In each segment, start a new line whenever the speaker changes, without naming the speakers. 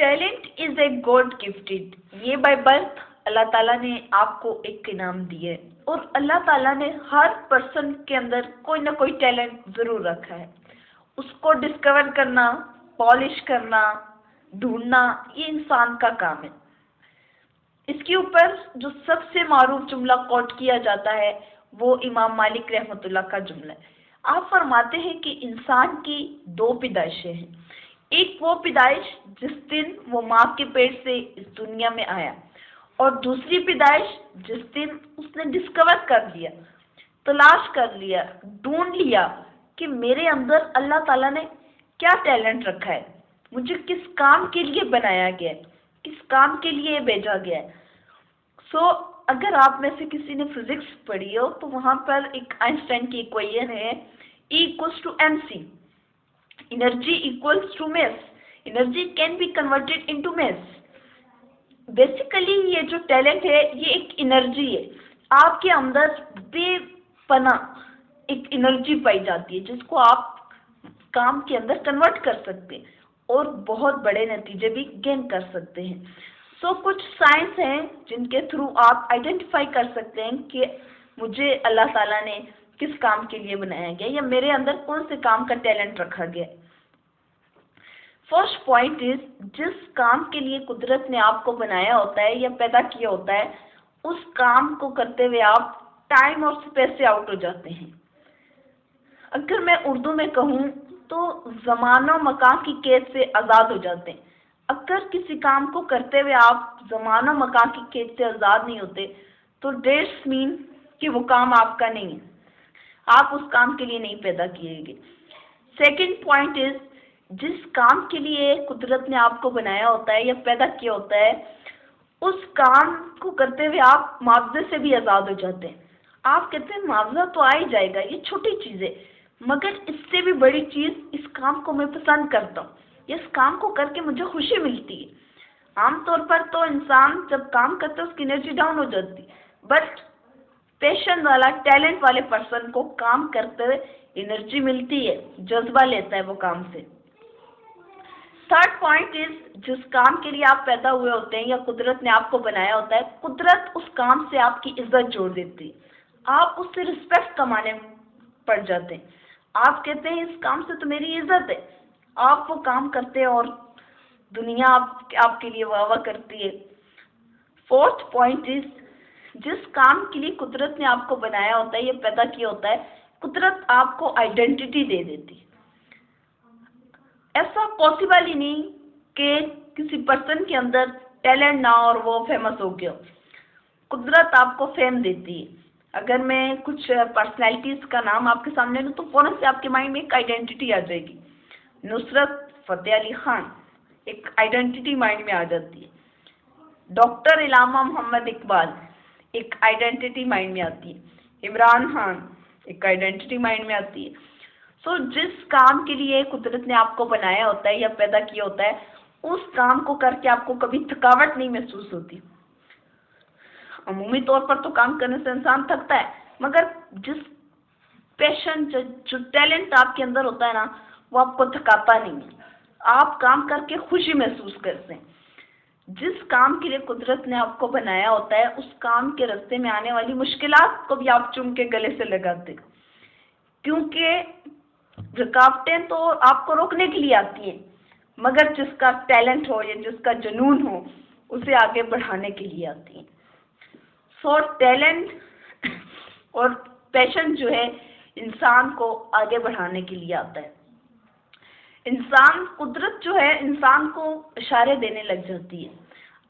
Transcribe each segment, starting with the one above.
Talent is a God gifted. یہ by birth اللہ تعالیٰ نے آپ کو ایک انعام دی ہے، اور اللہ تعالیٰ نے ہر پرسن کے اندر کوئی نہ کوئی ٹیلنٹ ضرور رکھا ہے. اس کو ڈسکور کرنا، پالش کرنا، ڈھونڈنا، یہ انسان کا کام ہے. اس کے اوپر جو سب سے معروف جملہ کوٹ کیا جاتا ہے وہ امام مالک رحمۃ اللہ کا جملہ ہے. آپ فرماتے ہیں کہ انسان کی دو پیدائشیں ہیں. ایک وہ پیدائش جس دن وہ ماں کے پیٹ سے اس دنیا میں آیا، اور دوسری پیدائش جس دن اس نے ڈسکور کر لیا، تلاش کر لیا، ڈھونڈ لیا کہ میرے اندر اللہ تعالیٰ نے کیا ٹیلنٹ رکھا ہے، مجھے کس کام کے لیے بنایا گیا ہے، کس کام کے لیے بھیجا گیا ہے. اگر آپ میں سے کسی نے فزکس پڑھی ہو تو وہاں پر ایک آئنسٹائن کی ایکویشن ہے E=mc. Energy equals to mass. Energy can be converted into mass. Basically یہ جو ٹیلنٹ ہے یہ ایک انرجی ہے. آپ کے اندر بے پناہ ایک انرجی پائی جاتی ہے جس کو آپ کام کے اندر کنورٹ کر سکتے ہیں اور بہت بڑے نتیجے بھی گین کر سکتے ہیں. کچھ سائنس ہیں جن کے تھرو آپ آئیڈینٹیفائی کر سکتے ہیں کہ مجھے اللہ تعالیٰ نے کس کام کے لیے بنایا گیا یا میرے اندر کون سے کام کا ٹیلنٹ رکھا گیا. فرسٹ پوائنٹ از، جس کام کے لیے قدرت نے آپ کو بنایا ہوتا ہے یا پیدا کیا ہوتا ہے، اس کام کو کرتے ہوئے آپ ٹائم اور اسپیس سے آؤٹ ہو جاتے ہیں. اگر میں اردو میں کہوں تو زمان و مکان کی قید سے آزاد ہو جاتے ہیں. اگر کسی کام کو کرتے ہوئے آپ زمان و مکان کی قید سے آزاد نہیں ہوتے تو دیٹس مین کہ وہ کام آپ کا نہیں ہے، آپ اس کام کے لیے نہیں پیدا کیے گئے. سیکنڈ پوائنٹ از، جس کام کے لیے قدرت نے آپ کو بنایا ہوتا ہے یا پیدا کیا ہوتا ہے، اس کام کو کرتے ہوئے آپ معاوضے سے بھی آزاد ہو جاتے ہیں. آپ کہتے ہیں معاوضہ تو آ ہی جائے گا، یہ چھوٹی چیز ہے، مگر اس سے بھی بڑی چیز اس کام کو میں پسند کرتا ہوں، اس کام کو کر کے مجھے خوشی ملتی ہے. عام طور پر تو انسان جب کام کرتا ہے اس کی انرجی ڈاؤن ہو جاتی، بٹ پیشن والا، ٹیلنٹ والے پرسن کو کام کرتے ہوئے انرجی ملتی ہے، جذبہ لیتا ہے وہ کام سے. تھرڈ پوائنٹ از، جس کام کے لیے آپ پیدا ہوئے ہوتے ہیں یا قدرت نے آپ کو بنایا ہوتا ہے، قدرت اس کام سے آپ کی عزت جوڑ دیتی ہے. آپ اس سے رسپیکٹ کمانے پڑ جاتے ہیں. آپ کہتے ہیں اس کام سے تو میری عزت ہے. آپ وہ کام کرتے ہیں اور دنیا آپ کے لیے واہ واہ کرتی ہے. فورتھ پوائنٹ از، جس کام کے لیے قدرت نے آپ کو بنایا ہوتا ہے یا پیدا کیا ہوتا ہے، قدرت آپ کو آئیڈینٹی دے دیتی. ایسا پاسبل ہی نہیں کہ کسی پرسن کے اندر ٹیلنٹ نہ ہو اور وہ فیمس ہو گیا. قدرت آپ کو فیم دیتی ہے. اگر میں کچھ پرسنالٹیز کا نام آپ کے سامنے لوں تو فوراً سے آپ کے مائنڈ میں ایک آئیڈینٹی آ جائے گی. نصرت فتح علی خان، ایک آئیڈینٹی مائنڈ میں آ جاتی ہے. ڈاکٹر علامہ محمد اقبال، ایک آئیڈینٹی مائنڈ میں آتی ہے. عمران خان، ایک آئیڈینٹی مائنڈ میں آتی ہے. جس کام کے لیے قدرت نے آپ کو بنایا ہوتا ہے یا پیدا کیا ہوتا ہے، اس کام کو کر کے آپ کو کبھی تھکاوٹ نہیں محسوس ہوتی. عمومی طور پر تو کام کرنے سے انسان تھکتا ہے، مگر جس پیشن، جو ٹیلنٹ آپ کے اندر ہوتا ہے نا، وہ آپ کو تھکاتا نہیں ہے. آپ کام کر کے خوشی محسوس کرتے ہیں. جس کام کے لیے قدرت نے آپ کو بنایا ہوتا ہے، اس کام کے راستے میں آنے والی مشکلات کو بھی آپ چوم کے گلے سے لگاتے، کیونکہ رکاوٹیں تو آپ کو روکنے کے لیے آتی ہیں، مگر جس کا ٹیلنٹ ہو یا جس کا جنون ہو اسے آگے بڑھانے کے لیے آتی ہیں. ٹیلنٹ اور پیشن جو ہے انسان کو آگے بڑھانے کے لیے آتا ہے. قدرت جو ہے انسان کو اشارے دینے لگ جاتی ہے.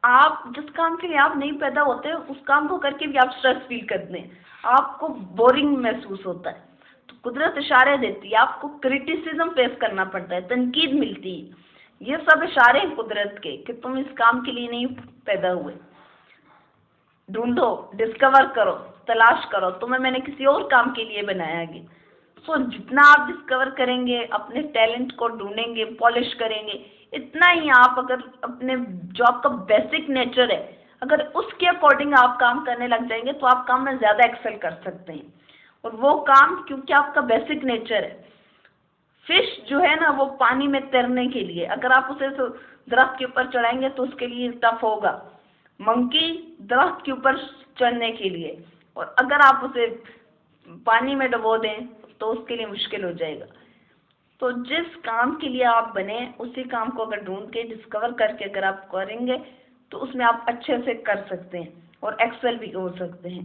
آپ جس کام کے لیے آپ نہیں پیدا ہوتے اس کام کو کر کے بھی آپ اسٹریس فیل کرتے ہیں، آپ کو بورنگ محسوس ہوتا ہے، تو قدرت اشارے دیتی ہے. آپ کو کریٹیسزم فیس کرنا پڑتا ہے، تنقید ملتی ہے. یہ سب اشارے ہیں قدرت کے کہ تم اس کام کے لیے نہیں پیدا ہوئے. ڈھونڈو، ڈسکور کرو، تلاش کرو، تمہیں میں نے کسی اور کام کے لیے بنایا گیا. جتنا آپ ڈسکور کریں گے، اپنے ٹیلنٹ کو ڈھونڈیں گے، پالش کریں گے، اتنا ہی آپ اگر اپنے جو آپ کا بیسک نیچر ہے اگر اس کے اکارڈنگ آپ کام کرنے لگ جائیں گے تو آپ کام میں زیادہ ایکسل کر سکتے ہیں. اور وہ کام کیونکہ آپ کا بیسک نیچر ہے. فش جو ہے نا وہ پانی میں تیرنے کے لیے، اگر آپ اسے درخت کے اوپر چڑھائیں گے تو اس کے لیے ٹف ہوگا، منکی درخت کے اوپر چڑھنے کے لیے، اور اگر آپ اسے پانی میں ڈبو دیں تو اس کے لیے مشکل ہو جائے گا۔ تو جس کام کے لیے آپ بنے اسی کام کو اگر ڈھونڈ کے ڈسکور کر کے اگر آپ کریں گے تو اس میں آپ اچھے سے کر سکتے ہیں اور ایکسل بھی ہو سکتے ہیں۔